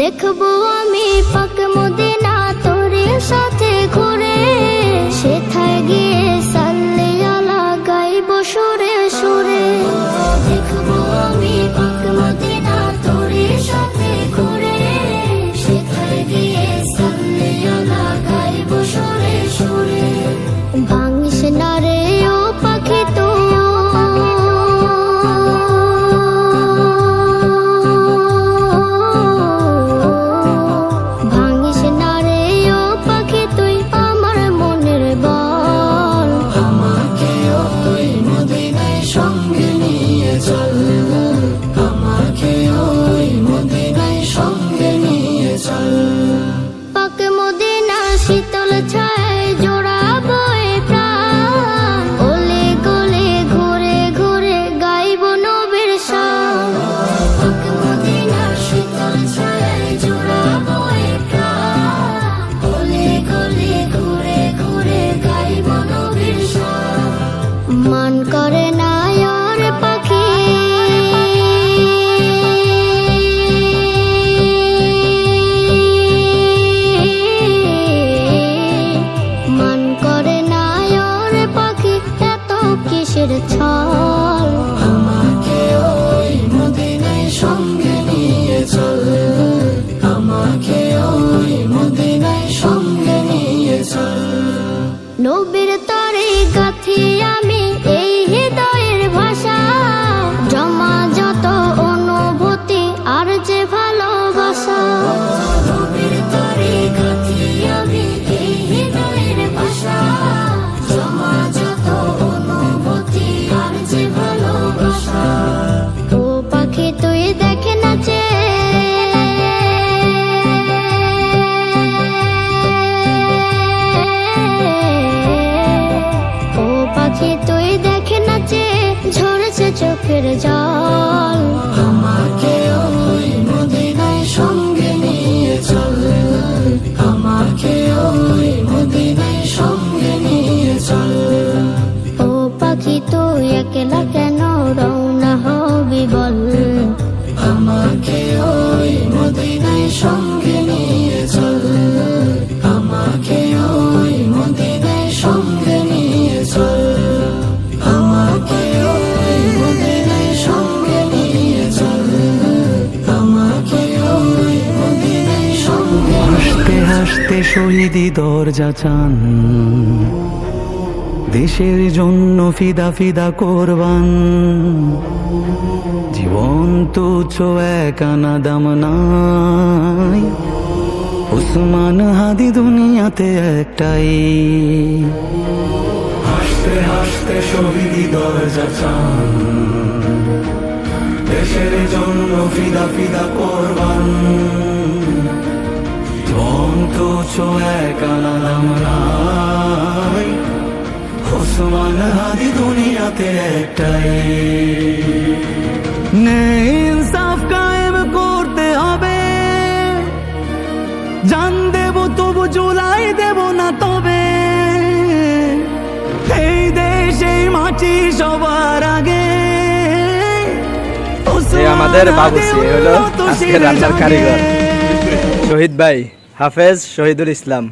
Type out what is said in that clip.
দেখবো আমি পাক মদিনা তোরে সাথে ঘুরে, সেথায় গিয়ে সাল্লে আলা গাইবো সুরে সুরে। দেখবো আমি পাক মদিনা তোরে সাথে ঘুরে, সেথায় গিয়ে সাল্লে আলা গাইবো সুরে সুরে। ভাঙিস না রে ও পাখি তো, ভাঙিস না রে ও পাখি তুই আমার মনের বল। আমাকে ওই মদিনায় সঙ্গে নিয়ে চল, আমাকে ওই মদিনায় সঙ্গে নিয়ে চল। পাক মদিনা শীতল ছায় জোড়াবো এ প্রাণ, ওলে গলে ঘুরে ঘুরে গাইবো নবীর শান। পাক মদিনা শীতল ছায় জোড়াবো এ প্রাণ, ওলে গলে ঘুরে ঘুরে গাইবো নবীর শান। মান করে না আর পাখি, মান করে না আর পাখি এত কিসের ছল। আমাকে ওই মদিনায় সঙ্গে নিয়ে চল, আমাকে ওই মদিনায় সঙ্গে নিয়ে চল। নবীর তরে গাথি আমি এই হৃদয়ের ভাষা, জমা যত অনুভূতি আর যে ভালোবাসা। নবীর তরে গাথি আমি এই হৃদয়ের ভাষা, জমা যত অনুভূতি আর যে ভালোবাসা। ও পাখি তুই দেখে নাচে, ও পাখি তুই দেখে নাচে ঝরছে চোখের জল। আমাকে ওই মদিনায় সঙ্গে নিয়ে চল, আমাকে ওই মদিনায় সঙ্গে নিয়ে চল। ও পাখি তুই একলা কেন রওনা হবি বল। আমাকে ওই মদিনায় সঙ্গে নিয়ে চল, আমাকে ওই মদিনায় সঙ্গে নিয়ে চল। আমাকে ওই মদিনায় সঙ্গে নিয়ে চল, আমাকে ওই মদিনায় সঙ্গে। হাসতে হাসতে শহীদি দরজা চান, দেশের জন্য ফিদা ফিদা কোরবান। জীবন তুচ্ছ এক আনা দাম নাই, উসমান হাদি দুনিয়াতে একটাই। হাসতে হাসতে শহীদি দরজা চান, দেশের জন্য ফিদা ফিদা কোরবান। জীবন তুচ্ছ এক আনা দাম নাই, উসমান হাদি দুনিয়াতে একটাই। ন্যায় ইনসাফ কায়েম করতে হবে, জান দেব তবু জুলাই দেব না তবে। এই দেশ এই মাটি সবার আগে, আমাদের বাবুসি হলো আজকে রান্নার কারিগর শহীদ ভাই হাফেজ শহীদুল ইসলাম।